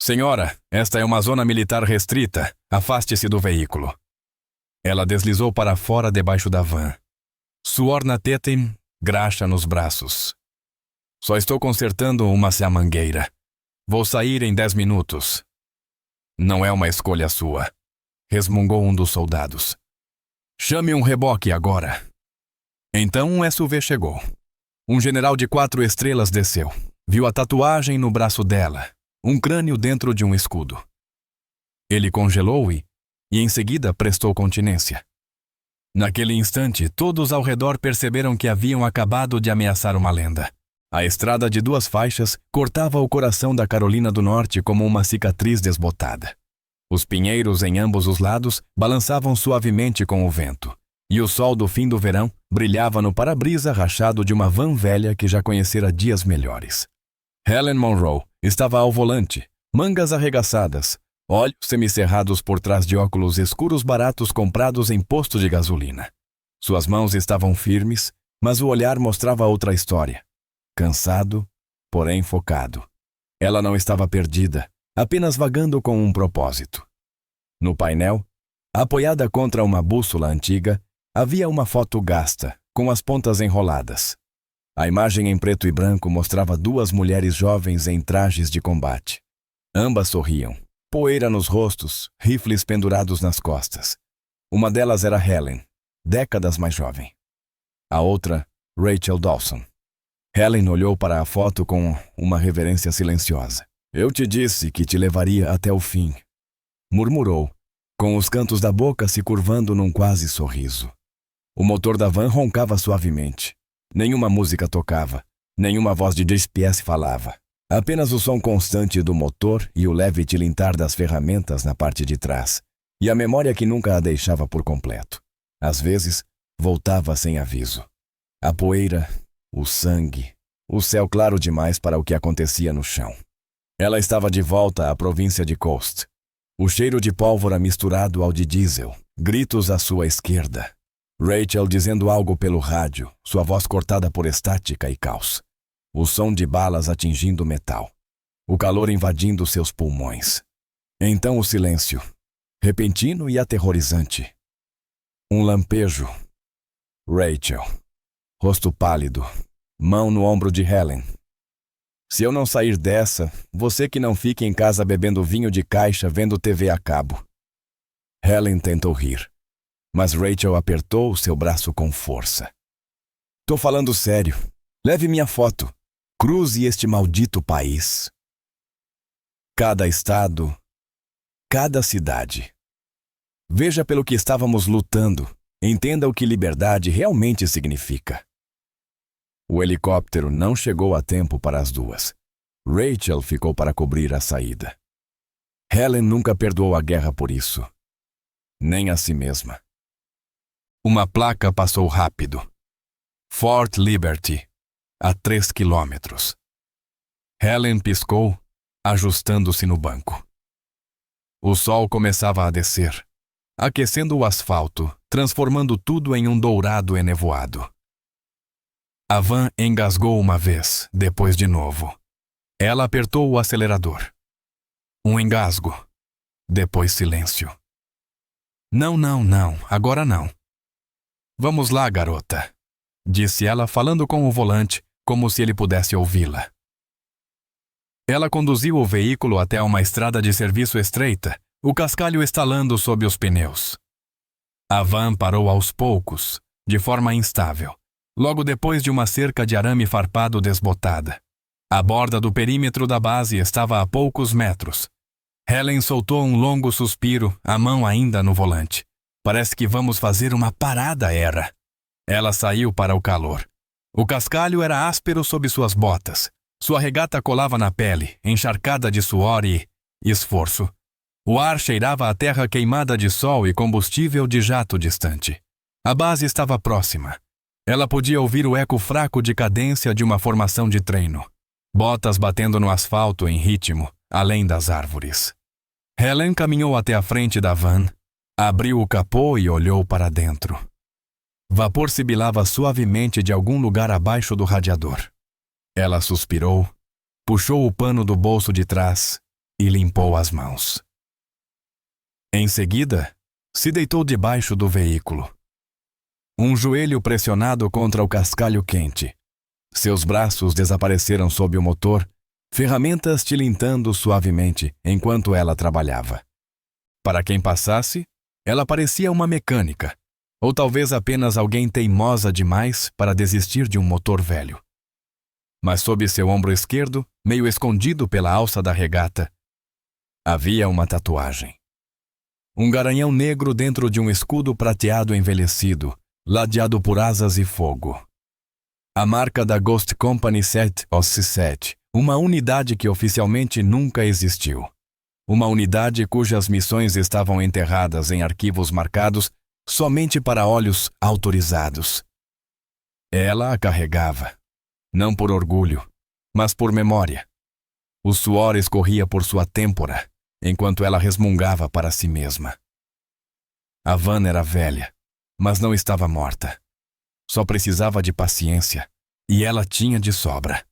Senhora, esta é uma zona militar restrita. Afaste-se do veículo. Ela deslizou para fora debaixo da van. Suor na teta e graxa nos braços. Só estou consertando uma mangueira. Vou sair em 10 minutos. Não é uma escolha sua, resmungou um dos soldados. Chame um reboque agora. Então um SUV chegou. Um general de 4 estrelas desceu. Viu a tatuagem no braço dela, um crânio dentro de um escudo. Ele congelou e em seguida prestou continência. Naquele instante, todos ao redor perceberam que haviam acabado de ameaçar uma lenda. A estrada de 2 faixas cortava o coração da Carolina do Norte como uma cicatriz desbotada. Os pinheiros em ambos os lados balançavam suavemente com o vento, e o sol do fim do verão brilhava no para-brisa rachado de uma van velha que já conhecera dias melhores. Helen Monroe estava ao volante, mangas arregaçadas, olhos semicerrados por trás de óculos escuros baratos comprados em posto de gasolina. Suas mãos estavam firmes, mas o olhar mostrava outra história. Cansado, porém focado. Ela não estava perdida, apenas vagando com um propósito. No painel, apoiada contra uma bússola antiga, havia uma foto gasta, com as pontas enroladas. A imagem em preto e branco mostrava 2 mulheres jovens em trajes de combate. Ambas sorriam, poeira nos rostos, rifles pendurados nas costas. Uma delas era Helen, décadas mais jovem. A outra, Rachel Dawson. Helen olhou para a foto com uma reverência silenciosa. Eu te disse que te levaria até o fim, murmurou, com os cantos da boca se curvando num quase sorriso. O motor da van roncava suavemente. Nenhuma música tocava, nenhuma voz de GPS falava. Apenas o som constante do motor e o leve tilintar das ferramentas na parte de trás, e a memória que nunca a deixava por completo. Às vezes, voltava sem aviso. A poeira, o sangue, o céu claro demais para o que acontecia no chão. Ela estava de volta à província de Coast. O cheiro de pólvora misturado ao de diesel, gritos à sua esquerda. Rachel dizendo algo pelo rádio, sua voz cortada por estática e caos. O som de balas atingindo o metal. O calor invadindo seus pulmões. Então o silêncio, repentino e aterrorizante. Um lampejo. Rachel. Rosto pálido. Mão no ombro de Helen. Se eu não sair dessa, você que não fique em casa bebendo vinho de caixa vendo TV a cabo. Helen tentou rir, mas Rachel apertou seu braço com força. Tô falando sério. Leve minha foto. Cruze este maldito país. Cada estado, cada cidade. Veja pelo que estávamos lutando. Entenda o que liberdade realmente significa. O helicóptero não chegou a tempo para as 2. Rachel ficou para cobrir a saída. Helen nunca perdoou a guerra por isso. Nem a si mesma. Uma placa passou rápido. Fort Liberty, a 3 quilômetros. Helen piscou, ajustando-se no banco. O sol começava a descer, aquecendo o asfalto, transformando tudo em um dourado enevoado. A van engasgou uma vez, depois de novo. Ela apertou o acelerador. Um engasgo. Depois silêncio. Não, agora não. Vamos lá, garota, disse ela falando com o volante, como se ele pudesse ouvi-la. Ela conduziu o veículo até uma estrada de serviço estreita, o cascalho estalando sob os pneus. A van parou aos poucos, de forma instável, logo depois de uma cerca de arame farpado desbotada. A borda do perímetro da base estava a poucos metros. Helen soltou um longo suspiro, a mão ainda no volante. Parece que vamos fazer uma parada, era. Ela saiu para o calor. O cascalho era áspero sob suas botas. Sua regata colava na pele, encharcada de suor e esforço. O ar cheirava a terra queimada de sol e combustível de jato distante. A base estava próxima. Ela podia ouvir o eco fraco de cadência de uma formação de treino. Botas batendo no asfalto em ritmo, além das árvores. Helen caminhou até a frente da van, abriu o capô e olhou para dentro. Vapor sibilava suavemente de algum lugar abaixo do radiador. Ela suspirou, puxou o pano do bolso de trás e limpou as mãos. Em seguida, se deitou debaixo do veículo. Um joelho pressionado contra o cascalho quente. Seus braços desapareceram sob o motor, ferramentas tilintando suavemente enquanto ela trabalhava. Para quem passasse, ela parecia uma mecânica, ou talvez apenas alguém teimosa demais para desistir de um motor velho. Mas sob seu ombro esquerdo, meio escondido pela alça da regata, havia uma tatuagem. Um garanhão negro dentro de um escudo prateado envelhecido, ladeado por asas e fogo. A marca da Ghost Company 7 uma unidade que oficialmente nunca existiu. Uma unidade cujas missões estavam enterradas em arquivos marcados somente para olhos autorizados. Ela a carregava, não por orgulho, mas por memória. O suor escorria por sua têmpora, enquanto ela resmungava para si mesma. A Van era velha, mas não estava morta. Só precisava de paciência, e ela tinha de sobra.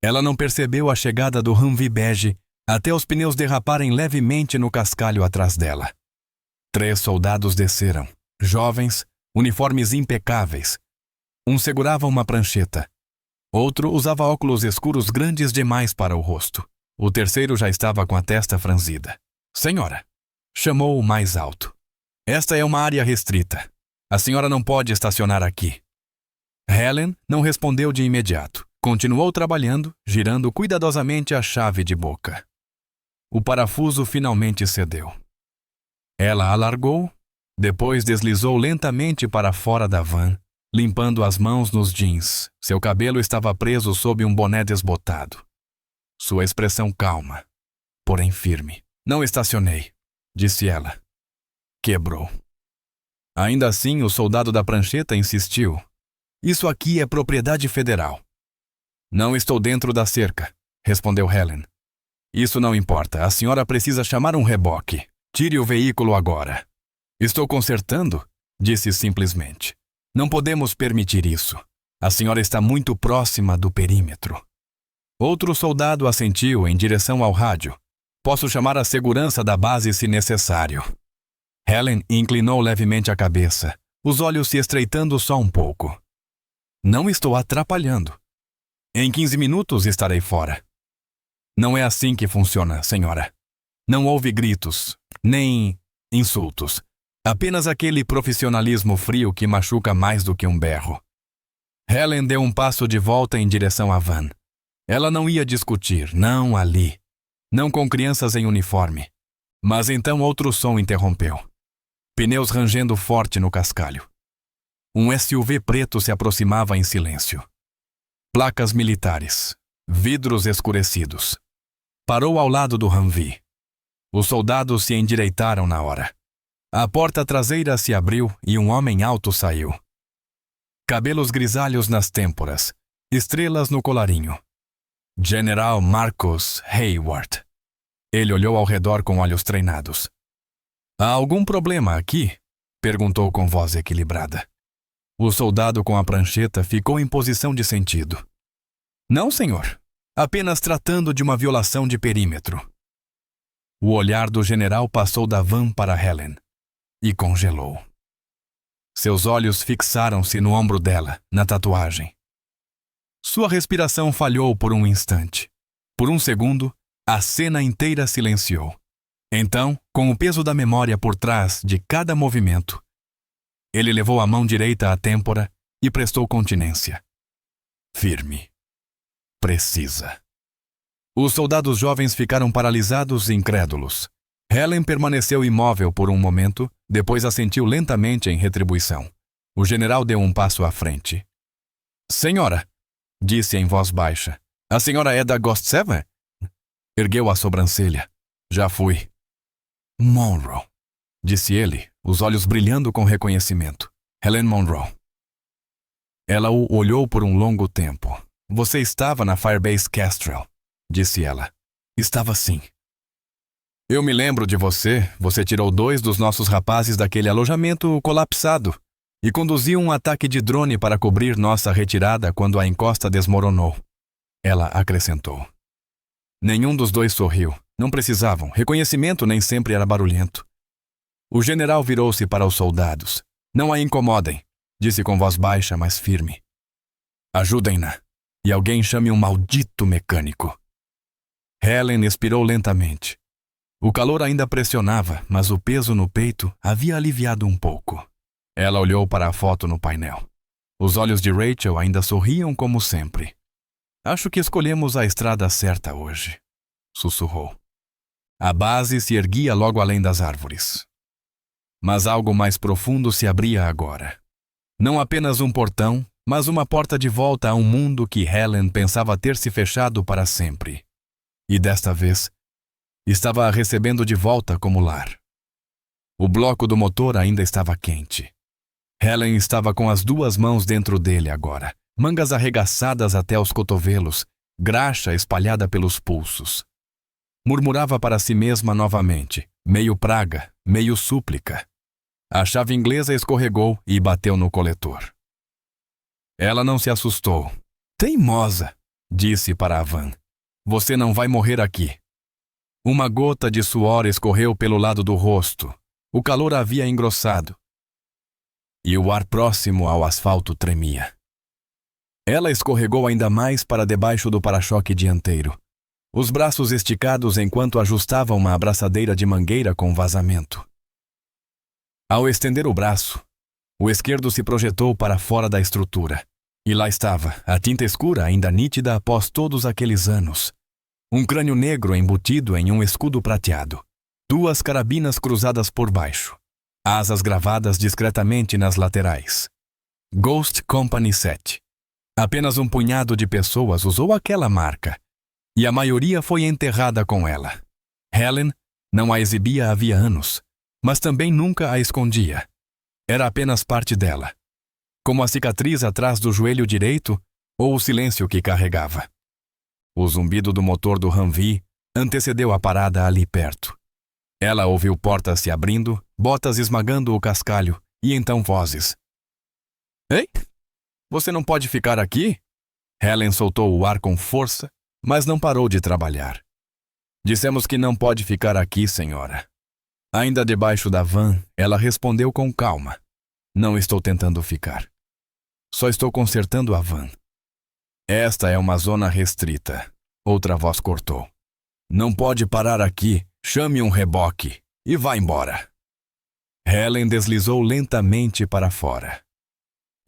Ela não percebeu a chegada do Humvee bege até os pneus derraparem levemente no cascalho atrás dela. 3 soldados desceram, jovens, uniformes impecáveis. Um segurava uma prancheta. Outro usava óculos escuros grandes demais para o rosto. O terceiro já estava com a testa franzida. "Senhora", chamou o mais alto. "Esta é uma área restrita. A senhora não pode estacionar aqui." Helen não respondeu de imediato. Continuou trabalhando, girando cuidadosamente a chave de boca. O parafuso finalmente cedeu. Ela alargou, depois deslizou lentamente para fora da van, limpando as mãos nos jeans. Seu cabelo estava preso sob um boné desbotado. Sua expressão calma, porém firme. "Não estacionei", disse ela. Quebrou. Ainda assim, o soldado da prancheta insistiu. "Isso aqui é propriedade federal." "Não estou dentro da cerca", respondeu Helen. "Isso não importa, a senhora precisa chamar um reboque. Tire o veículo agora." "Estou consertando", disse simplesmente. "Não podemos permitir isso. A senhora está muito próxima do perímetro." Outro soldado assentiu em direção ao rádio. "Posso chamar a segurança da base se necessário." Helen inclinou levemente a cabeça, os olhos se estreitando só um pouco. "Não estou atrapalhando. Em 15 minutos estarei fora." "Não é assim que funciona, senhora. Não houve gritos, nem insultos. Apenas aquele profissionalismo frio que machuca mais do que um berro." Helen deu um passo de volta em direção à van. Ela não ia discutir, não ali. Não com crianças em uniforme. Mas então outro som interrompeu. Pneus rangendo forte no cascalho. Um SUV preto se aproximava em silêncio. Placas militares. Vidros escurecidos. Parou ao lado do Humvee. Os soldados se endireitaram na hora. A porta traseira se abriu e um homem alto saiu. Cabelos grisalhos nas têmporas. Estrelas no colarinho. General Marcus Hayward. Ele olhou ao redor com olhos treinados. "Há algum problema aqui?" perguntou com voz equilibrada. O soldado com a prancheta ficou em posição de sentido. "Não, senhor. Apenas tratando de uma violação de perímetro." O olhar do general passou da van para Helen e congelou. Seus olhos fixaram-se no ombro dela, na tatuagem. Sua respiração falhou por um instante. Por um segundo, a cena inteira silenciou. Então, com o peso da memória por trás de cada movimento, ele levou a mão direita à têmpora e prestou continência. Firme. Precisa. Os soldados jovens ficaram paralisados e incrédulos. Helen permaneceu imóvel por um momento, depois assentiu lentamente em retribuição. O general deu um passo à frente. "Senhora", disse em voz baixa, "a senhora é da Ghost 7? Ergueu a sobrancelha. "Já fui." "Monroe", disse ele, os olhos brilhando com reconhecimento. "Helen Monroe." Ela o olhou por um longo tempo. "Você estava na Firebase Kestrel", disse ela. "Estava sim." "Eu me lembro de você. Você tirou 2 dos nossos rapazes daquele alojamento colapsado e conduziu um ataque de drone para cobrir nossa retirada quando a encosta desmoronou." Ela acrescentou. Nenhum dos 2 sorriu, Não precisavam. Reconhecimento nem sempre era barulhento. O general virou-se para os soldados. Não a incomodem, disse com voz baixa, mas firme. Ajudem-na, e alguém chame um maldito mecânico. Helen expirou lentamente. O calor ainda pressionava, mas o peso no peito havia aliviado um pouco. Ela olhou para a foto no painel. Os olhos de Rachel ainda sorriam como sempre. Acho que escolhemos a estrada certa hoje, sussurrou. A base se erguia logo além das árvores. Mas algo mais profundo se abria agora. Não apenas um portão, mas uma porta de volta a um mundo que Helen pensava ter se fechado para sempre. E desta vez, estava a recebendo de volta como lar. O bloco do motor ainda estava quente. Helen estava com as duas mãos dentro dele agora, mangas arregaçadas até os cotovelos, graxa espalhada pelos pulsos. Murmurava para si mesma novamente, meio praga, meio súplica. A chave inglesa escorregou e bateu no coletor. Ela não se assustou. Teimosa, disse para a van. Você não vai morrer aqui. Uma gota de suor escorreu pelo lado do rosto. O calor havia engrossado. E o ar próximo ao asfalto tremia. Ela escorregou ainda mais para debaixo do para-choque dianteiro, os braços esticados enquanto ajustava uma abraçadeira de mangueira com vazamento. Ao estender o braço, o esquerdo se projetou para fora da estrutura, e lá estava, a tinta escura ainda nítida após todos aqueles anos. Um crânio negro embutido em um escudo prateado, duas carabinas cruzadas por baixo, asas gravadas discretamente nas laterais. Ghost Company 7. Apenas um punhado de pessoas usou aquela marca, e a maioria foi enterrada com ela. Helen não a exibia havia anos, mas também nunca a escondia. Era apenas parte dela, como a cicatriz atrás do joelho direito ou o silêncio que carregava. O zumbido do motor do Humvee antecedeu a parada ali perto. Ela ouviu portas se abrindo, botas esmagando o cascalho, e então vozes. Ei? Você não pode ficar aqui? Helen soltou o ar com força, mas não parou de trabalhar. Dissemos que não pode ficar aqui, senhora. Ainda debaixo da van, ela respondeu com calma. Não estou tentando ficar. Só estou consertando a van. Esta é uma zona restrita. Outra voz cortou. Não pode parar aqui. Chame um reboque e vá embora. Helen deslizou lentamente para fora.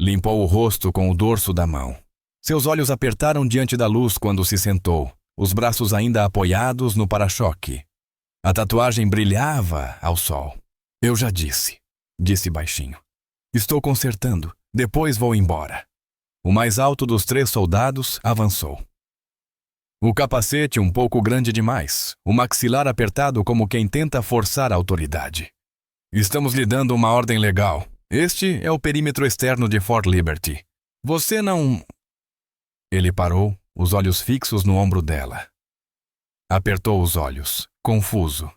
Limpou o rosto com o dorso da mão. Seus olhos apertaram diante da luz quando se sentou, os braços ainda apoiados no para-choque. A tatuagem brilhava ao sol. Eu já disse baixinho. Estou consertando, depois vou embora. O mais alto dos 3 soldados avançou. O capacete um pouco grande demais, o maxilar apertado como quem tenta forçar a autoridade. Estamos lhe dando uma ordem legal. Este é o perímetro externo de Fort Liberty. Você não... Ele parou, os olhos fixos no ombro dela. Apertou os olhos, confuso,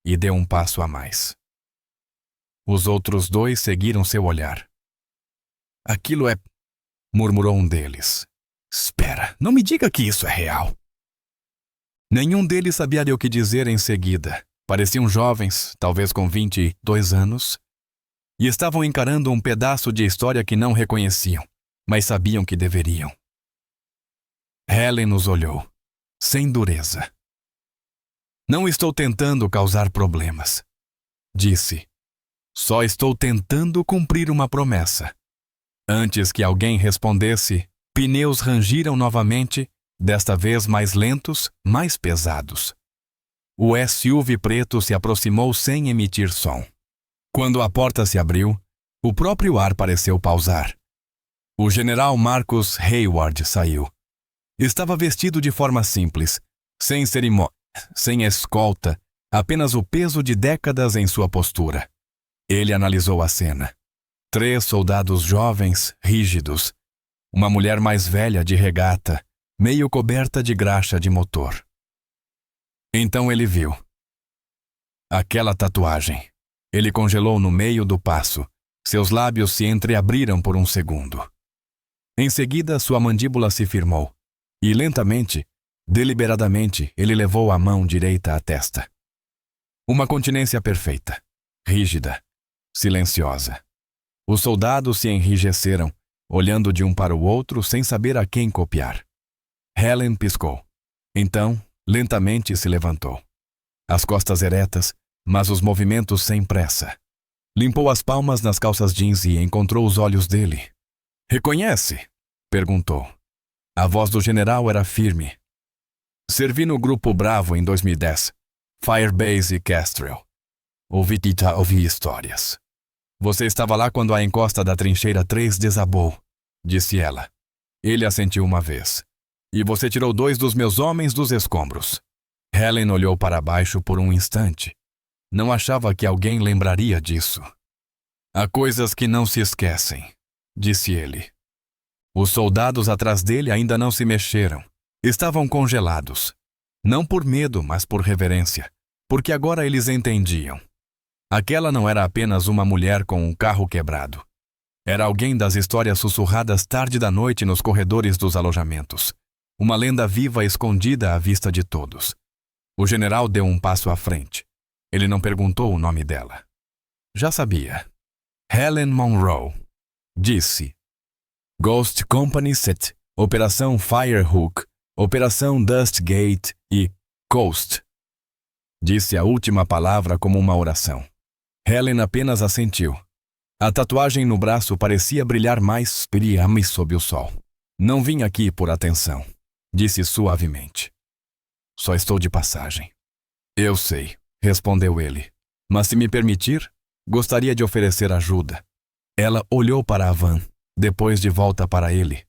e deu um passo a mais. Os outros 2 seguiram seu olhar. Aquilo é... murmurou um deles. Espera, não me diga que isso é real. Nenhum deles sabia o que dizer em seguida. Pareciam jovens, talvez com 22 anos, e estavam encarando um pedaço de história que não reconheciam, mas sabiam que deveriam. Helen nos olhou, sem dureza. Não estou tentando causar problemas, disse. Só estou tentando cumprir uma promessa. Antes que alguém respondesse, pneus rangiram novamente, desta vez mais lentos, mais pesados. O SUV preto se aproximou sem emitir som. Quando a porta se abriu, o próprio ar pareceu pausar. O general Marcus Hayward saiu. Estava vestido de forma simples, sem cerimônia, sem escolta, apenas o peso de décadas em sua postura. Ele analisou a cena. 3 soldados jovens, rígidos. Uma mulher mais velha de regata, meio coberta de graxa de motor. Então ele viu. Aquela tatuagem. Ele congelou no meio do passo. Seus lábios se entreabriram por um segundo. Em seguida, sua mandíbula se firmou. E lentamente, Deliberadamente, ele levou a mão direita à testa. Uma continência perfeita, rígida, silenciosa. Os soldados se enrijeceram, olhando de um para o outro sem saber a quem copiar. Helen piscou. Então, lentamente se levantou. As costas eretas, mas os movimentos sem pressa. Limpou as palmas nas calças jeans e encontrou os olhos dele. "Reconhece?" perguntou. A voz do general era firme. "Servi no Grupo Bravo em 2010. Firebase e Kestrel. Ouvi histórias. Você estava lá quando a encosta da trincheira 3 desabou", disse ela. Ele assentiu uma vez. "E você tirou 2 dos meus homens dos escombros." Helen olhou para baixo por um instante. Não achava que alguém lembraria disso. "Há coisas que não se esquecem", disse ele. Os soldados atrás dele ainda não se mexeram. Estavam congelados. Não por medo, mas por reverência. Porque agora eles entendiam. Aquela não era apenas uma mulher com um carro quebrado. Era alguém das histórias sussurradas tarde da noite nos corredores dos alojamentos. Uma lenda viva escondida à vista de todos. O general deu um passo à frente. Ele não perguntou o nome dela. Já sabia. Helen Monroe. Disse. Ghost Company Set, Operação Firehook, Operação Dustgate e Coast. Disse a última palavra como uma oração. Helen apenas assentiu. A tatuagem no braço parecia brilhar mais brilhante sob o sol. "Não vim aqui por atenção", disse suavemente. "Só estou de passagem." "Eu sei", respondeu ele. "Mas se me permitir, gostaria de oferecer ajuda." Ela olhou para a van, depois de volta para ele.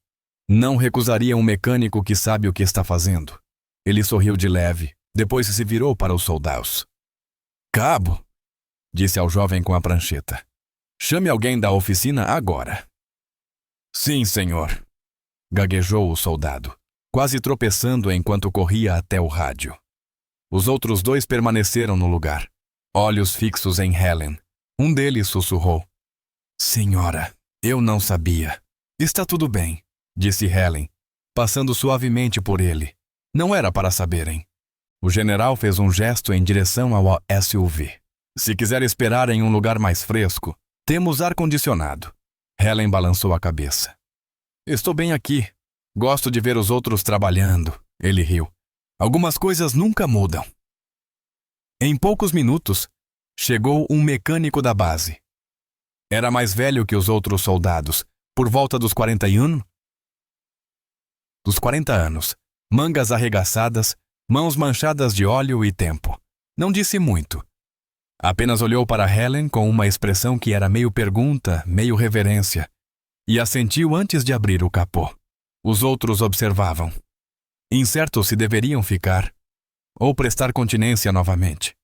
Não recusaria um mecânico que sabe o que está fazendo. Ele sorriu de leve, depois se virou para os soldados. "Cabo", disse ao jovem com a prancheta. "Chame alguém da oficina agora." "Sim, senhor", gaguejou o soldado, quase tropeçando enquanto corria até o rádio. Os outros 2 permaneceram no lugar, olhos fixos em Helen. Um deles sussurrou. "Senhora, eu não sabia." "Está tudo bem", disse Helen, passando suavemente por ele. Não era para saberem. O general fez um gesto em direção ao SUV. "Se quiser esperar em um lugar mais fresco, temos ar-condicionado." Helen balançou a cabeça. "Estou bem aqui. Gosto de ver os outros trabalhando." Ele riu. "Algumas coisas nunca mudam." Em poucos minutos, chegou um mecânico da base. Era mais velho que os outros soldados, por volta dos 40 anos, mangas arregaçadas, mãos manchadas de óleo e tempo. Não disse muito. Apenas olhou para Helen com uma expressão que era meio pergunta, meio reverência, e assentiu antes de abrir o capô. Os outros observavam, incertos se deveriam ficar ou prestar continência novamente.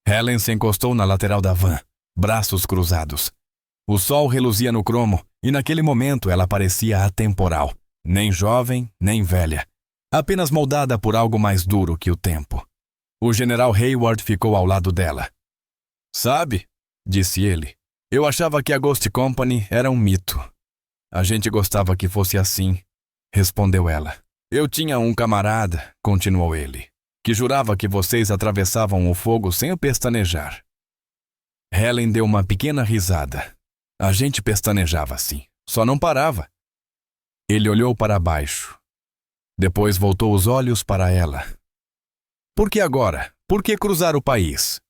Helen se encostou na lateral da van, braços cruzados. O sol reluzia no cromo e naquele momento ela parecia atemporal, nem jovem, nem velha, apenas moldada por algo mais duro que o tempo. O general Hayward ficou ao lado dela. "Sabe", disse ele, "eu achava que a Ghost Company era um mito." "A gente gostava que fosse assim", respondeu ela. "Eu tinha um camarada", continuou ele, "que jurava que vocês atravessavam o fogo sem pestanejar." Helen deu uma pequena risada. "A gente pestanejava sim, só não parava." Ele olhou para baixo. Depois voltou os olhos para ela. "Por que agora? Por que cruzar o país?"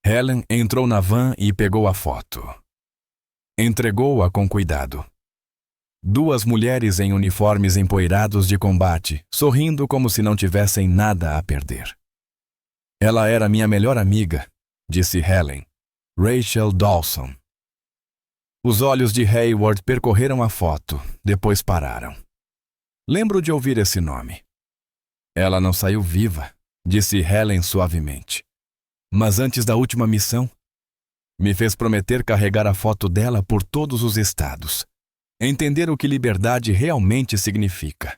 Helen entrou na van e pegou a foto. Entregou-a com cuidado. 2 mulheres em uniformes empoeirados de combate, sorrindo como se não tivessem nada a perder. "Ela era minha melhor amiga", disse Helen. "Rachel Dawson." Os olhos de Hayward percorreram a foto, depois pararam. "Lembro de ouvir esse nome." "Ela não saiu viva", disse Helen suavemente. "Mas antes da última missão, me fez prometer carregar a foto dela por todos os estados. Entender o que liberdade realmente significa."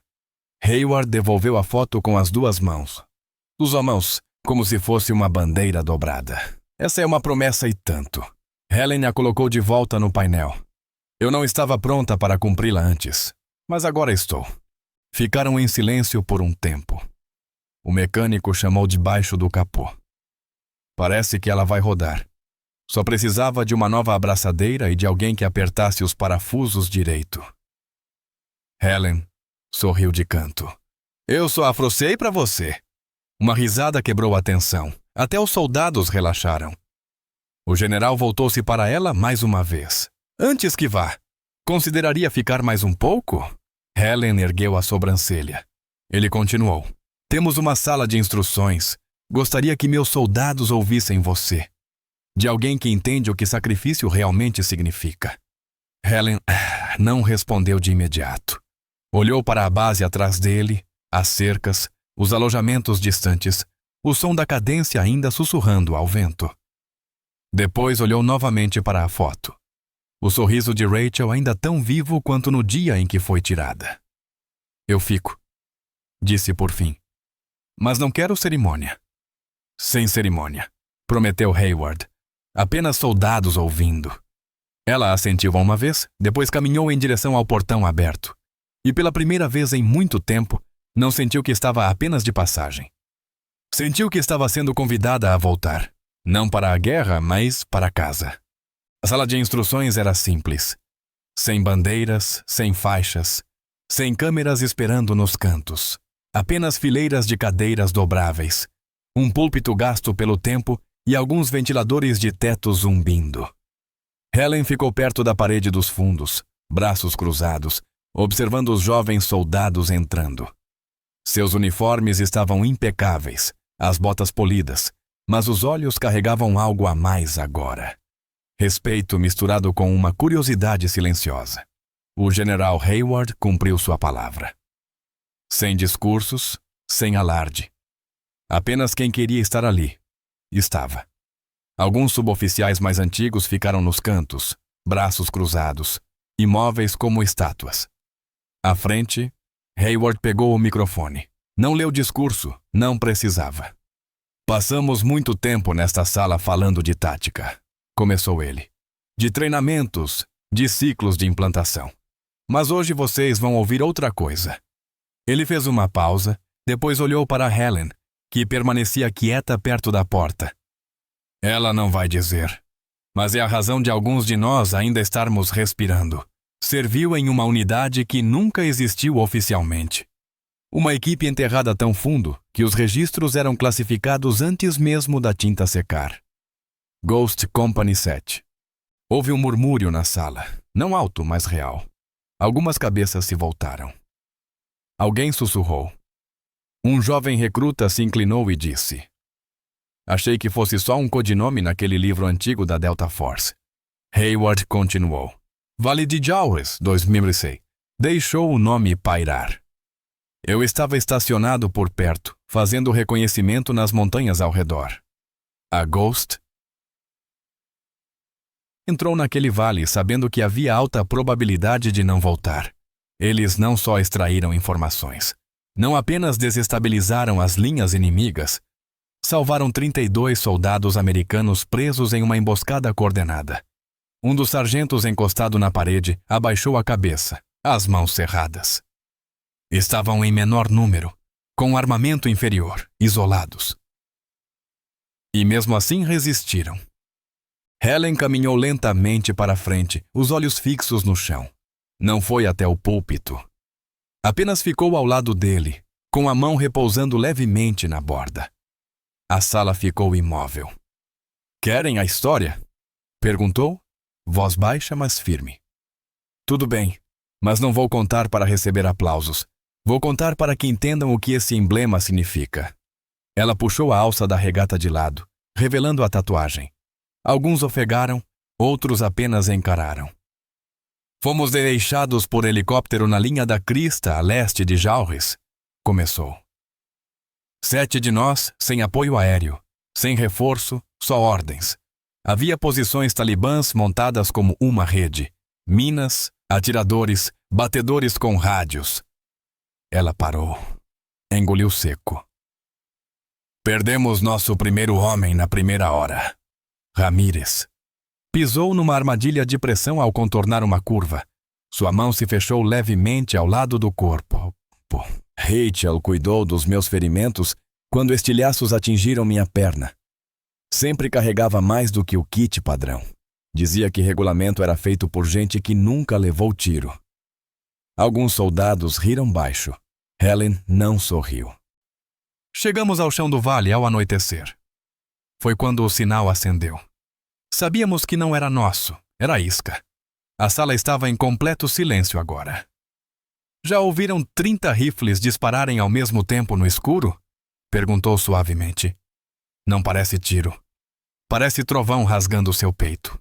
Hayward devolveu a foto com as 2 mãos. Usou mãos, como se fosse uma bandeira dobrada. "Essa é uma promessa e tanto." Helen a colocou de volta no painel. "Eu não estava pronta para cumpri-la antes, mas agora estou." Ficaram em silêncio por um tempo. O mecânico chamou de baixo do capô. Parece que ela vai rodar. Só precisava de uma nova abraçadeira e de alguém que apertasse os parafusos direito. Helen sorriu de canto. Eu só afrouxei para você. Uma risada quebrou a tensão. Até os soldados relaxaram. O general voltou-se para ela mais uma vez. Antes que vá, consideraria ficar mais um pouco? Helen ergueu a sobrancelha. Ele continuou. Temos uma sala de instruções. Gostaria que meus soldados ouvissem você. De alguém que entende o que sacrifício realmente significa. Helen não respondeu de imediato. Olhou para a base atrás dele, as cercas, os alojamentos distantes, o som da cadência ainda sussurrando ao vento. Depois olhou novamente para a foto. O sorriso de Rachel ainda tão vivo quanto no dia em que foi tirada. Eu fico, disse por fim. Mas não quero cerimônia. Sem cerimônia, prometeu Hayward. Apenas soldados ouvindo. Ela assentiu uma vez, depois caminhou em direção ao portão aberto. E pela primeira vez em muito tempo, não sentiu que estava apenas de passagem. Sentiu que estava sendo convidada a voltar. Não para a guerra, mas para casa. A sala de instruções era simples. Sem bandeiras, sem faixas, sem câmeras esperando nos cantos. Apenas fileiras de cadeiras dobráveis. Um púlpito gasto pelo tempo e alguns ventiladores de teto zumbindo. Helen ficou perto da parede dos fundos, braços cruzados, observando os jovens soldados entrando. Seus uniformes estavam impecáveis, as botas polidas, mas os olhos carregavam algo a mais agora. Respeito misturado com uma curiosidade silenciosa. O general Hayward cumpriu sua palavra. Sem discursos, sem alarde. Apenas quem queria estar ali estava. Alguns suboficiais mais antigos ficaram nos cantos, braços cruzados, imóveis como estátuas. À frente, Hayward pegou o microfone. Não leu discurso, não precisava. Passamos muito tempo nesta sala falando de tática, começou ele. De treinamentos, de ciclos de implantação. Mas hoje vocês vão ouvir outra coisa. Ele fez uma pausa, depois olhou para Helen, que permanecia quieta perto da porta. Ela não vai dizer, mas é a razão de alguns de nós ainda estarmos respirando. Serviu em uma unidade que nunca existiu oficialmente. Uma equipe enterrada tão fundo que os registros eram classificados antes mesmo da tinta secar. Ghost Company 7. Houve um murmúrio na sala, não alto, mas real. Algumas cabeças se voltaram. Alguém sussurrou. Um jovem recruta se inclinou e disse: Achei que fosse só um codinome naquele livro antigo da Delta Force. Hayward continuou. Vale de Jaures, 2006. Deixou o nome pairar. Eu estava estacionado por perto, fazendo reconhecimento nas montanhas ao redor. A Ghost entrou naquele vale sabendo que havia alta probabilidade de não voltar. Eles não só extraíram informações, não apenas desestabilizaram as linhas inimigas, salvaram 32 soldados americanos presos em uma emboscada coordenada. Um dos sargentos encostado na parede abaixou a cabeça, as mãos cerradas. Estavam em menor número, com armamento inferior, isolados. E mesmo assim resistiram. Helen caminhou lentamente para frente, os olhos fixos no chão. Não foi até o púlpito. Apenas ficou ao lado dele, com a mão repousando levemente na borda. A sala ficou imóvel. Querem a história? Perguntou, voz baixa, mas firme. Tudo bem, mas não vou contar para receber aplausos. Vou contar para que entendam o que esse emblema significa. Ela puxou a alça da regata de lado, revelando a tatuagem. Alguns ofegaram, outros apenas encararam. Fomos deixados por helicóptero na linha da crista a leste de Jaures, começou. 7 de nós sem apoio aéreo, sem reforço, só ordens. Havia posições talibãs montadas como uma rede. Minas, atiradores, batedores com rádios. Ela parou. Engoliu seco. Perdemos nosso primeiro homem na primeira hora. Ramírez. Pisou numa armadilha de pressão ao contornar uma curva. Sua mão se fechou levemente ao lado do corpo. Rachel cuidou dos meus ferimentos quando estilhaços atingiram minha perna. Sempre carregava mais do que o kit padrão. Dizia que regulamento era feito por gente que nunca levou tiro. Alguns soldados riram baixo. Helen não sorriu. Chegamos ao chão do vale ao anoitecer. Foi quando o sinal acendeu. Sabíamos que não era nosso, era isca. A sala estava em completo silêncio agora. Já ouviram 30 rifles dispararem ao mesmo tempo no escuro? Perguntou suavemente. Não parece tiro. Parece trovão rasgando seu peito.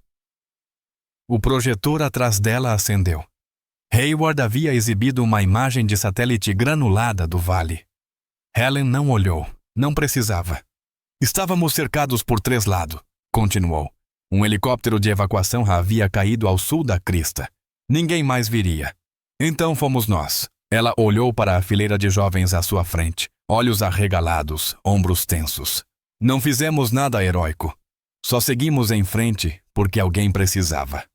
O projetor atrás dela acendeu. Hayward havia exibido uma imagem de satélite granulada do vale. Helen não olhou. Não precisava. Estávamos cercados por 3 lados, continuou. Um helicóptero de evacuação havia caído ao sul da crista. Ninguém mais viria. Então fomos nós. Ela olhou para a fileira de jovens à sua frente, olhos arregalados, ombros tensos. Não fizemos nada heróico. Só seguimos em frente porque alguém precisava.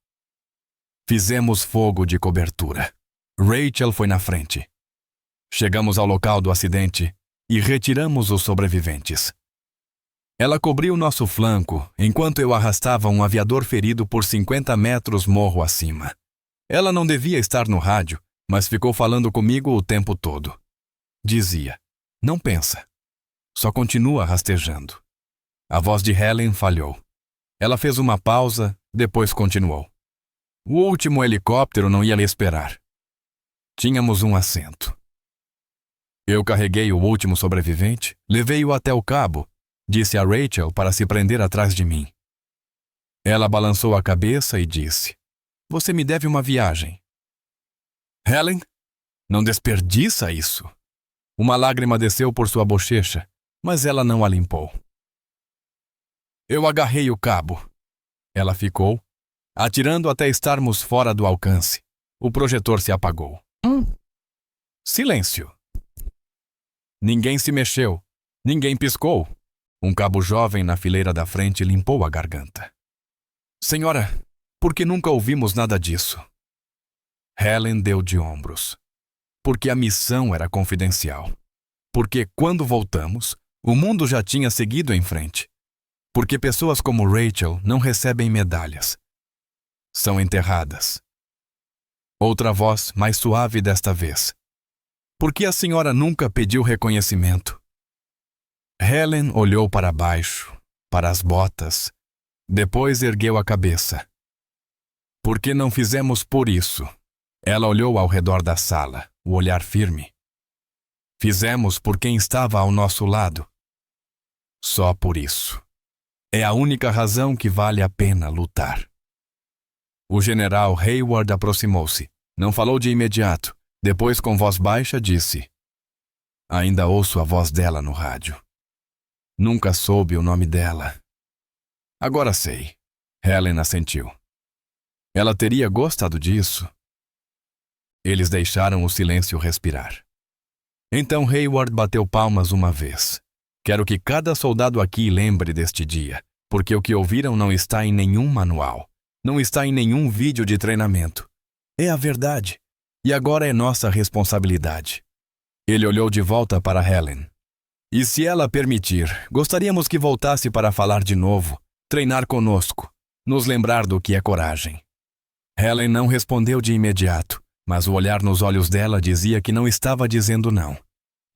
Fizemos fogo de cobertura. Rachel foi na frente. Chegamos ao local do acidente e retiramos os sobreviventes. Ela cobriu nosso flanco enquanto eu arrastava um aviador ferido por 50 metros morro acima. Ela não devia estar no rádio, mas ficou falando comigo o tempo todo. Dizia, não pensa. Só continua rastejando. A voz de Helen falhou. Ela fez uma pausa, depois continuou. O último helicóptero não ia lhe esperar. Tínhamos um assento. Eu carreguei o último sobrevivente, levei-o até o cabo, disse a Rachel para se prender atrás de mim. Ela balançou a cabeça e disse, você me deve uma viagem. Helen, não desperdiça isso. Uma lágrima desceu por sua bochecha, mas ela não a limpou. Eu agarrei o cabo. Ela ficou, atirando até estarmos fora do alcance. O projetor se apagou. Silêncio. Ninguém se mexeu. Ninguém piscou. Um cabo jovem na fileira da frente limpou a garganta. Senhora, por que nunca ouvimos nada disso? Helen deu de ombros. Porque a missão era confidencial. Porque, quando voltamos, o mundo já tinha seguido em frente. Porque pessoas como Rachel não recebem medalhas. São enterradas. Outra voz, mais suave desta vez. Por que a senhora nunca pediu reconhecimento? Helen olhou para baixo, para as botas. Depois ergueu a cabeça. Por que não fizemos por isso? Ela olhou ao redor da sala, o olhar firme. Fizemos por quem estava ao nosso lado. Só por isso. É a única razão que vale a pena lutar. O general Hayward aproximou-se. Não falou de imediato. Depois, com voz baixa, disse: Ainda ouço a voz dela no rádio. Nunca soube o nome dela. Agora sei. Helen assentiu. Ela teria gostado disso. Eles deixaram o silêncio respirar. Então Hayward bateu palmas uma vez. Quero que cada soldado aqui lembre deste dia, porque o que ouviram não está em nenhum manual, não está em nenhum vídeo de treinamento. É a verdade, e agora é nossa responsabilidade. Ele olhou de volta para Helen. E se ela permitir, gostaríamos que voltasse para falar de novo, treinar conosco, nos lembrar do que é coragem. Helen não respondeu de imediato, mas o olhar nos olhos dela dizia que não estava dizendo não.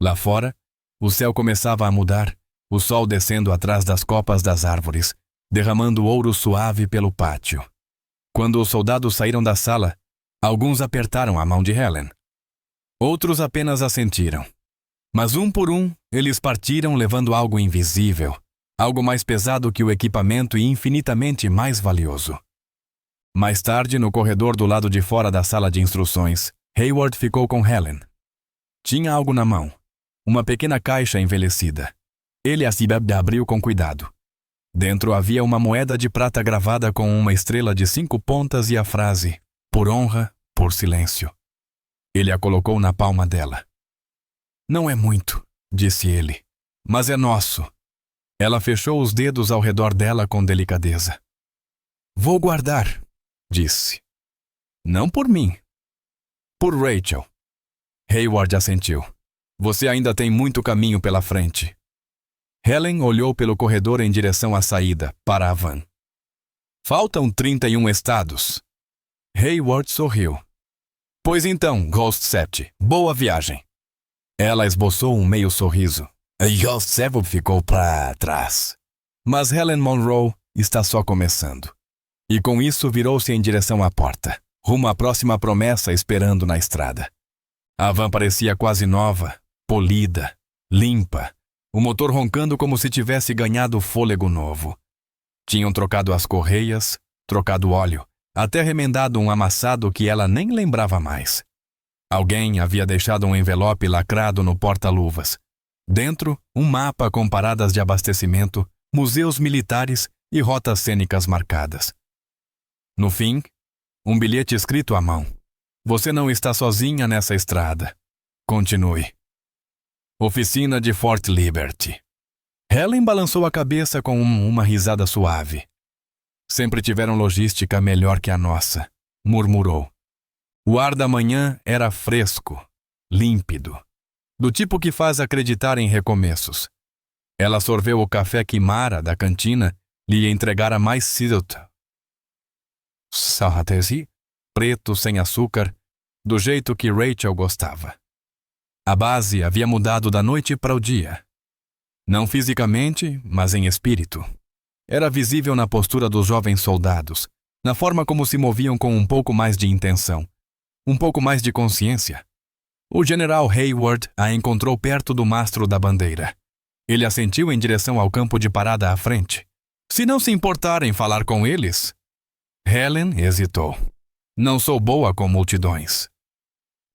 Lá fora, o céu começava a mudar, o sol descendo atrás das copas das árvores, derramando ouro suave pelo pátio. Quando os soldados saíram da sala, alguns apertaram a mão de Helen. Outros apenas assentiram. Mas um por um, eles partiram levando algo invisível, algo mais pesado que o equipamento e infinitamente mais valioso. Mais tarde, no corredor do lado de fora da sala de instruções, Hayward ficou com Helen. Tinha algo na mão. Uma pequena caixa envelhecida. Ele a abriu com cuidado. Dentro havia uma moeda de prata gravada com uma estrela de 5 pontas e a frase, por honra, por silêncio. Ele a colocou na palma dela. Não é muito, disse ele, mas é nosso. Ela fechou os dedos ao redor dela com delicadeza. Vou guardar, disse. Não por mim. Por Rachel. Hayward assentiu. Você ainda tem muito caminho pela frente. Helen olhou pelo corredor em direção à saída, para a van. Faltam 31 estados. Hayward sorriu. Pois então, Ghost 7, boa viagem. Ela esboçou um meio sorriso. Ghost 7 ficou para trás. Mas Helen Monroe está só começando. E com isso virou-se em direção à porta, rumo à próxima promessa esperando na estrada. A van parecia quase nova, polida, limpa, o motor roncando como se tivesse ganhado fôlego novo. Tinham trocado as correias, trocado óleo, até remendado um amassado que ela nem lembrava mais. Alguém havia deixado um envelope lacrado no porta-luvas. Dentro, um mapa com paradas de abastecimento, museus militares e rotas cênicas marcadas. No fim, um bilhete escrito à mão. Você não está sozinha nessa estrada. Continue. Oficina de Fort Liberty. Helen balançou a cabeça com uma risada suave. Sempre tiveram logística melhor que a nossa, murmurou. O ar da manhã era fresco, límpido, do tipo que faz acreditar em recomeços. Ela sorveu o café que Mara, da cantina, lhe entregara mais cedo. Sarratesi, preto, sem açúcar, do jeito que Rachel gostava. A base havia mudado da noite para o dia. Não fisicamente, mas em espírito. Era visível na postura dos jovens soldados, na forma como se moviam com um pouco mais de intenção, um pouco mais de consciência. O general Hayward a encontrou perto do mastro da bandeira. Ele assentiu em direção ao campo de parada à frente. Se não se importarem falar com eles... Helen hesitou. Não sou boa com multidões.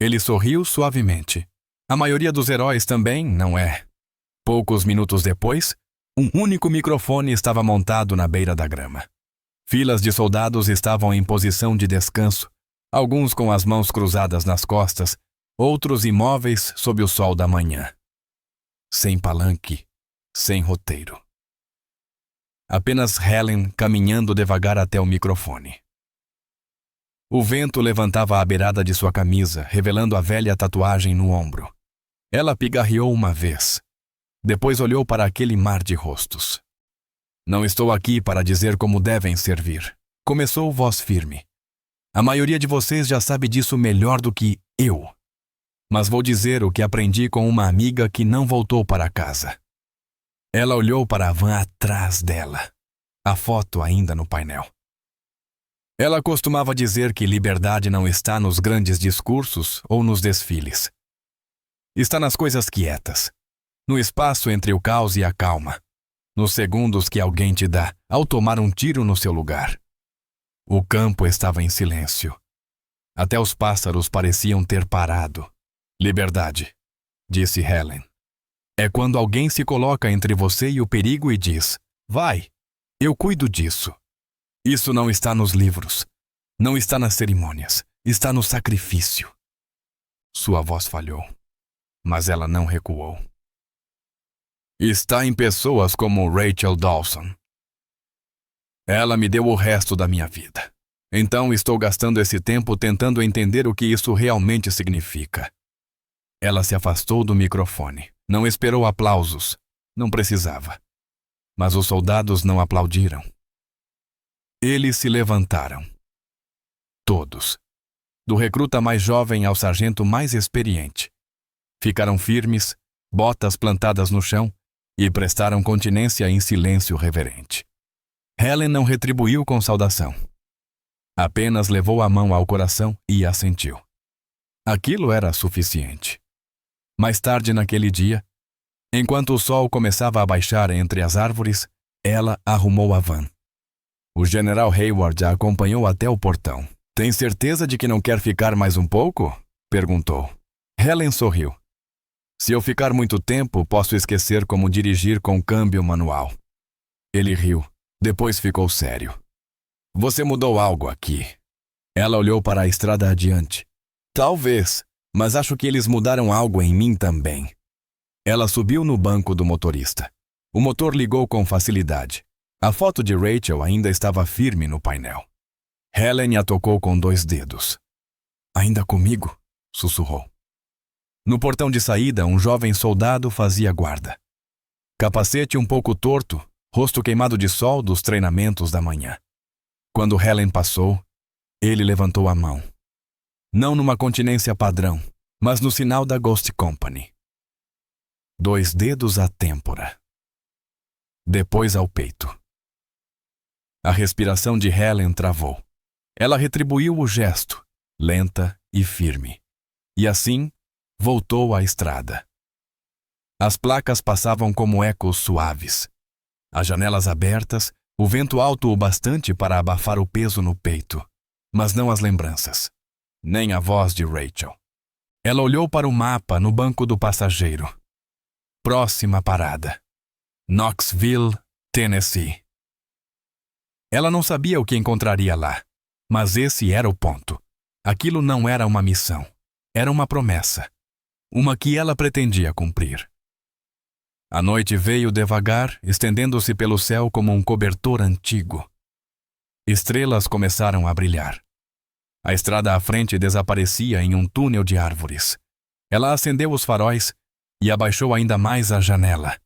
Ele sorriu suavemente. A maioria dos heróis também não é. Poucos minutos depois, um único microfone estava montado na beira da grama. Filas de soldados estavam em posição de descanso, alguns com as mãos cruzadas nas costas, outros imóveis sob o sol da manhã. Sem palanque, sem roteiro. Apenas Helen caminhando devagar até o microfone. O vento levantava a beirada de sua camisa, revelando a velha tatuagem no ombro. Ela pigarreou uma vez. Depois olhou para aquele mar de rostos. Não estou aqui para dizer como devem servir. Começou voz firme. A maioria de vocês já sabe disso melhor do que eu. Mas vou dizer o que aprendi com uma amiga que não voltou para casa. Ela olhou para a van atrás dela. A foto ainda no painel. Ela costumava dizer que liberdade não está nos grandes discursos ou nos desfiles. Está nas coisas quietas. No espaço entre o caos e a calma. Nos segundos que alguém te dá ao tomar um tiro no seu lugar. O campo estava em silêncio. Até os pássaros pareciam ter parado. Liberdade, disse Helen. É quando alguém se coloca entre você e o perigo e diz: vai, eu cuido disso. Isso não está nos livros. Não está nas cerimônias. Está no sacrifício. Sua voz falhou. Mas ela não recuou. Está em pessoas como Rachel Dawson. Ela me deu o resto da minha vida. Então estou gastando esse tempo tentando entender o que isso realmente significa. Ela se afastou do microfone. Não esperou aplausos. Não precisava. Mas os soldados não aplaudiram. Eles se levantaram. Todos. Do recruta mais jovem ao sargento mais experiente. Ficaram firmes, botas plantadas no chão, e prestaram continência em silêncio reverente. Helen não retribuiu com saudação. Apenas levou a mão ao coração e assentiu. Aquilo era suficiente. Mais tarde naquele dia, enquanto o sol começava a baixar entre as árvores, ela arrumou a van. O general Hayward a acompanhou até o portão. Tem certeza de que não quer ficar mais um pouco? Perguntou. Helen sorriu. Se eu ficar muito tempo, posso esquecer como dirigir com câmbio manual. Ele riu. Depois ficou sério. Você mudou algo aqui. Ela olhou para a estrada adiante. Talvez, mas acho que eles mudaram algo em mim também. Ela subiu no banco do motorista. O motor ligou com facilidade. A foto de Rachel ainda estava firme no painel. Helen a tocou com 2 dedos. Ainda comigo? Sussurrou. No portão de saída, um jovem soldado fazia guarda. Capacete um pouco torto, rosto queimado de sol dos treinamentos da manhã. Quando Helen passou, ele levantou a mão. Não numa continência padrão, mas no sinal da Ghost Company. 2 dedos à têmpora. Depois ao peito. A respiração de Helen travou. Ela retribuiu o gesto, lenta e firme. E assim, voltou à estrada. As placas passavam como ecos suaves. As janelas abertas, o vento alto o bastante para abafar o peso no peito, mas não as lembranças, nem a voz de Rachel. Ela olhou para o mapa no banco do passageiro. Próxima parada: Knoxville, Tennessee. Ela não sabia o que encontraria lá, mas esse era o ponto. Aquilo não era uma missão, era uma promessa, uma que ela pretendia cumprir. A noite veio devagar, estendendo-se pelo céu como um cobertor antigo. Estrelas começaram a brilhar. A estrada à frente desaparecia em um túnel de árvores. Ela acendeu os faróis e abaixou ainda mais a janela.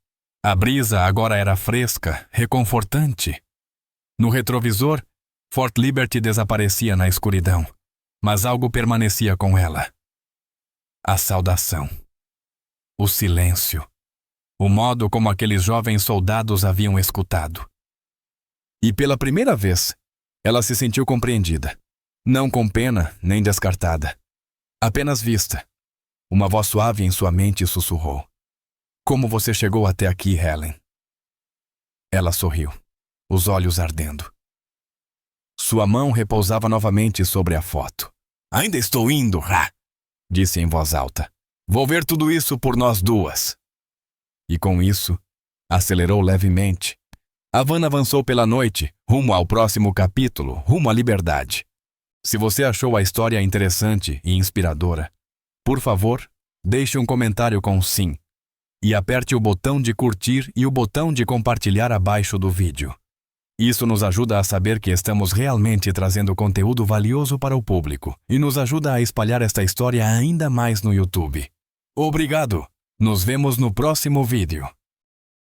A brisa agora era fresca, reconfortante. No retrovisor, Fort Liberty desaparecia na escuridão, mas algo permanecia com ela. A saudação. O silêncio. O modo como aqueles jovens soldados haviam escutado. E pela primeira vez, ela se sentiu compreendida. Não com pena, nem descartada. Apenas vista. Uma voz suave em sua mente sussurrou: "Como você chegou até aqui, Helen?" Ela sorriu, os olhos ardendo. Sua mão repousava novamente sobre a foto. "Ainda estou indo, Ra", disse em voz alta. "Vou ver tudo isso por nós duas." E com isso, acelerou levemente. A van avançou pela noite, rumo ao próximo capítulo, rumo à liberdade. Se você achou a história interessante e inspiradora, por favor, deixe um comentário com sim e aperte o botão de curtir e o botão de compartilhar abaixo do vídeo. Isso nos ajuda a saber que estamos realmente trazendo conteúdo valioso para o público e nos ajuda a espalhar esta história ainda mais no YouTube. Obrigado! Nos vemos no próximo vídeo.